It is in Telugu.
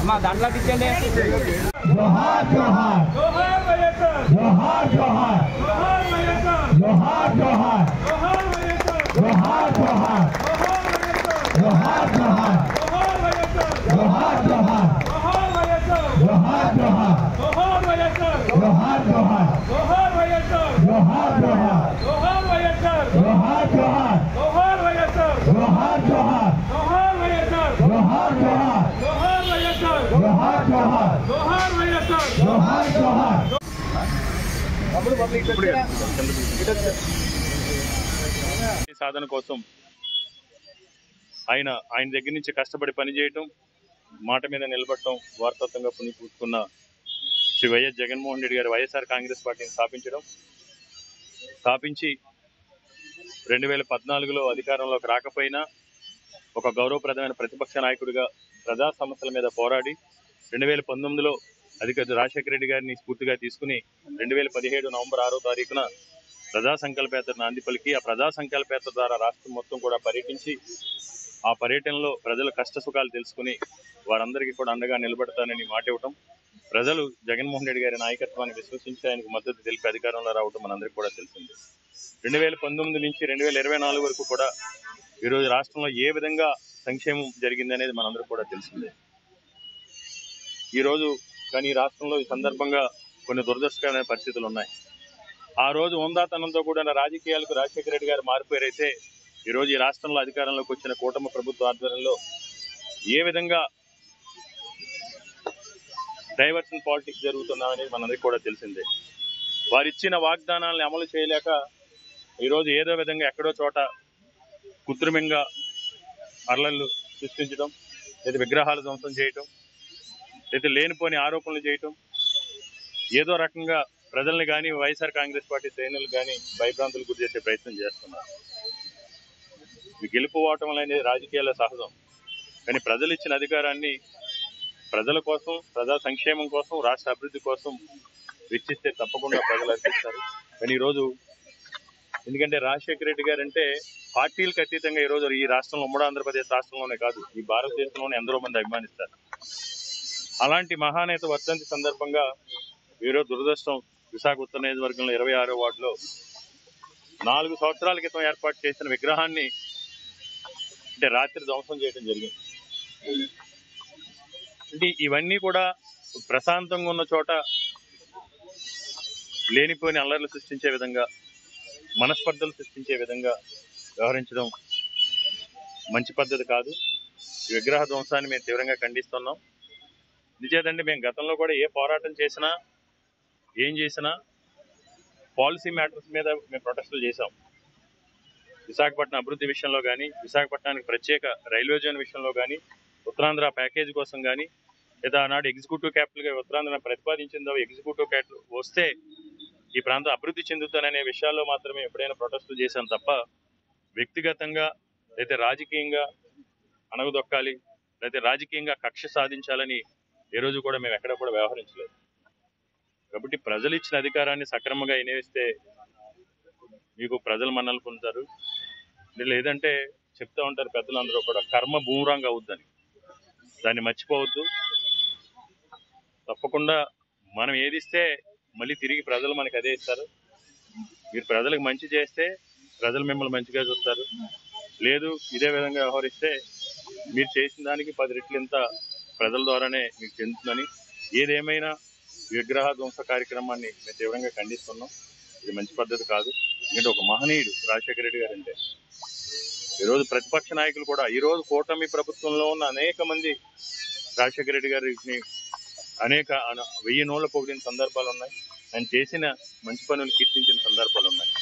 అమ్మా దాంట్లో ఇచ్చండి. जोहार जोहार जोहार వైఎస్ఆర్, जोहार जोहार जोहार వైఎస్ఆర్, जोहार जोहार जोहार వైఎస్ఆర్, जोहार जोहार जोहार వైఎస్ఆర్, जोहार जोहार जोहार వైఎస్ఆర్, जोहार जोहार जोहार వైఎస్ఆర్, जोहार जोहार जोहार వైఎస్ఆర్, जोहार जोहार जोहार వైఎస్ఆర్, जोहार जोहार जोहार వైఎస్ఆర్, जोहार जोहार जोहार వైఎస్ఆర్, जोहार जोहार जोहार వైఎస్ఆర్, जोहार जोहार जोहार వైఎస్ఆర్, जोहार जोहार సాధన కోసం ఆయన దగ్గర నుంచి కష్టపడి పనిచేయటం, మాట మీద నిలబడటం, వారసత్వంగా పుణిపుచ్చుకున్న శ్రీ వైఎస్ జగన్మోహన్ రెడ్డి గారు వైఎస్ఆర్ కాంగ్రెస్ పార్టీని స్థాపించి 2014లో అధికారంలోకి రాకపోయినా ఒక గౌరవప్రదమైన ప్రతిపక్ష నాయకుడిగా ప్రజా సమస్యల మీద పోరాడి 2019లో రాజశేఖర రెడ్డి గారిని స్ఫూర్తిగా తీసుకుని 2017 నవంబర్ 6వ తారీఖున ప్రజా సంకల్పయాత్ర నాంది పలికి ఆ ప్రజా సంకల్పయాత్ర ద్వారా రాష్ట్రం మొత్తం కూడా పర్యటించి ఆ పర్యటనలో ప్రజల కష్ట సుఖాలు తెలుసుకుని వారందరికీ కూడా అండగా నిలబడతానని మాట ఇవ్వటం, ప్రజలు జగన్మోహన్ రెడ్డి గారి నాయకత్వాన్ని విశ్వసించి ఆయనకు మద్దతు తెలిపి అధికారంలో రావటం మనందరికీ కూడా తెలిసింది. 2019 నుంచి 2024 వరకు కూడా ఈరోజు రాష్ట్రంలో ఏ విధంగా సంక్షేమం జరిగిందనేది మనందరికీ కూడా తెలిసిందే. ఈరోజు కానీ ఈ రాష్ట్రంలో ఈ సందర్భంగా కొన్ని దురదృష్టకరమైన పరిస్థితులు ఉన్నాయి. ఆ రోజు హోందాతనంతో కూడిన రాజకీయాలకు రాజశేఖర రెడ్డి గారు మారిపోయారైతే ఈరోజు ఈ రాష్ట్రంలో అధికారంలోకి వచ్చిన కూటమి ప్రభుత్వ ఆధ్వర్యంలో ఏ విధంగా డైవర్షన్ పాలిటిక్స్ జరుగుతున్నామనేది మనందరికీ కూడా తెలిసిందే. వారిచ్చిన వాగ్దానాలను అమలు చేయలేక ఈరోజు ఏదో విధంగా ఎక్కడో చోట కృత్రిమంగా అర్లలు సృష్టించడం, లేదా విగ్రహాలు ధ్వంసం చేయటం, లేదా లేనిపోని ఆరోపణలు చేయటం, ఏదో రకంగా ప్రజల్ని కానీ వైఎస్ఆర్ కాంగ్రెస్ పార్టీ శ్రేణులు కానీ భయభ్రాంతులు గురి చేసే ప్రయత్నం చేస్తున్నారు. ఈ గెలుపు ఓటములు అనేది రాజకీయాల సహజం. కానీ ప్రజలు ఇచ్చిన అధికారాన్ని ప్రజల కోసం, ప్రజా సంక్షేమం కోసం, రాష్ట్ర అభివృద్ధి కోసం వెచ్చిస్తే తప్పకుండా ప్రజలు అర్పిస్తారు. కానీ ఈరోజు ఎందుకంటే రాజశేఖర రెడ్డి గారు అంటే పార్టీలకు అతీతంగా ఈరోజు ఈ రాష్ట్రంలో, ఉమ్మడి ఆంధ్రప్రదేశ్ రాష్ట్రంలోనే కాదు ఈ భారతదేశంలోనే ఎందరో మంది అభిమానిస్తారు. అలాంటి మహానేత వర్ధంతి సందర్భంగా ఈరోజు దురదృష్టం విశాఖ ఉత్తర నియోజకవర్గంలో 26వ వార్డులో 4 సంవత్సరాల క్రితం ఏర్పాటు చేసిన విగ్రహాన్ని అంటే రాత్రి ధ్వంసం చేయడం జరిగింది. అంటే ఇవన్నీ కూడా ప్రశాంతంగా ఉన్న చోట లేనిపోయిన అల్లర్లు సృష్టించే విధంగా, మనస్పర్ధలు సృష్టించే విధంగా వ్యవహరించడం మంచి పద్ధతి కాదు. ఈ విగ్రహ ధ్వంసాన్ని మేము తీవ్రంగా ఖండిస్తున్నాం. నిజేదండి మేము గతంలో కూడా ఏ పోరాటం చేసినా, ఏం చేసినా పాలసీ మ్యాటర్స్ మీద మేము ప్రొటెస్టులు చేశాం. విశాఖపట్నం అభివృద్ధి విషయంలో కానీ, విశాఖపట్నానికి ప్రత్యేక రైల్వే జోన్ విషయంలో కానీ, ఉత్తరాంధ్ర ప్యాకేజ్ కోసం కానీ, లేదా ఆనాడు ఎగ్జిక్యూటివ్ క్యాపిటల్గా ఉత్తరాంధ్ర ప్రతిపాదించిందో ఎగ్జిక్యూటివ్ క్యాపిటల్ వస్తే ఈ ప్రాంతం అభివృద్ధి చెందుతాననే విషయాల్లో మాత్రమే ఎప్పుడైనా ప్రొటెస్టులు చేశాం తప్ప వ్యక్తిగతంగా లేదా రాజకీయంగా అణగదొక్కాలి లేదా రాజకీయంగా కక్ష సాధించాలని ఏ రోజు కూడా మేము ఎక్కడ కూడా వ్యవహరించలేదు. కాబట్టి ప్రజలు ఇచ్చిన అధికారాన్ని సక్రమంగా వినియోగిస్తే మీకు ప్రజలు మన్నలు పొందుతారు. లేదంటే చెప్తూ ఉంటారు పెద్దలందరూ కూడా కర్మ బూమరాంగ్ అవుద్దని. దాన్ని మర్చిపోవద్దు. తప్పకుండా మనం ఏది ఇస్తే మళ్ళీ తిరిగి ప్రజలు మనకి అదే ఇస్తారు. మీరు ప్రజలకు మంచి చేస్తే ప్రజలు మిమ్మల్ని మంచిగా చూస్తారు. లేదు ఇదే విధంగా వ్యవహరిస్తే మీరు చేసిన దానికి 10 రెట్లు ఇంత ప్రజల ద్వారానే మీకు చెందుతుందని. ఏదేమైనా విగ్రహ ధ్వంస కార్యక్రమాన్ని మేము తీవ్రంగా ఖండిస్తున్నాం. ఇది మంచి పద్ధతి కాదు. ఎందుకంటే ఒక మహనీయుడు రాజశేఖర రెడ్డి గారు అంటే. ఈరోజు ప్రతిపక్ష నాయకులు కూడా ఈరోజు కూటమి ప్రభుత్వంలో ఉన్న అనేక మంది రాజశేఖర రెడ్డి గారిని అనేక 1000 నోళ్ల పొగిడిన సందర్భాలు ఉన్నాయి. ఆయన చేసిన మంచి పనులు కీర్తించిన సందర్భాలు ఉన్నాయి.